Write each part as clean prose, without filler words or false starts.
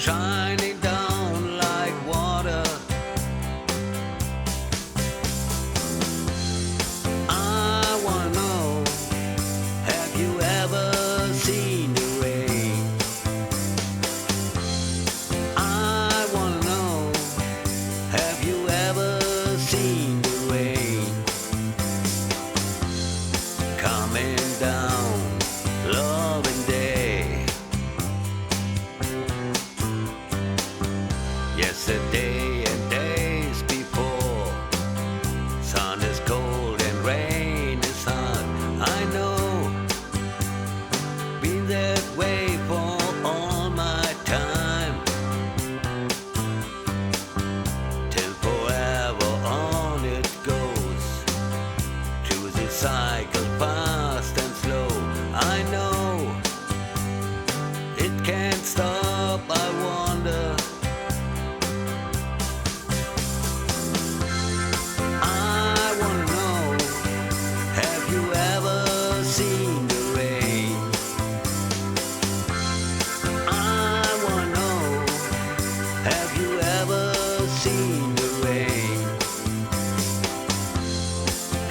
shining down like water. I wanna know, have you ever seen the rain? I wanna know, have you ever seen the rain coming down, loving day? Yesterday and days before, sun is cold and rain is hot. I know, been that way for all my time, till forever on it goes, through the cycle fast and slow. I know, it can't stop, I wonder. I wanna know, have you ever seen the rain? I wanna know, have you ever seen the rain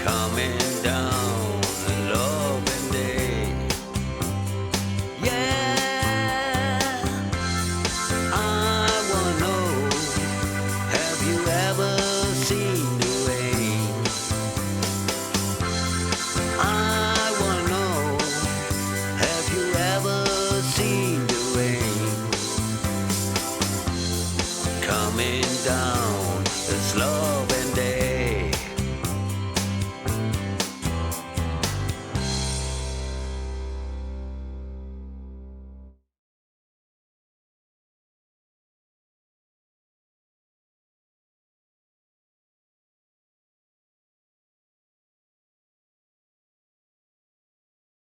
coming down a loving day? Yeah, I wanna know, have you ever seen the rain? I wanna know, have you ever seen the rain coming down?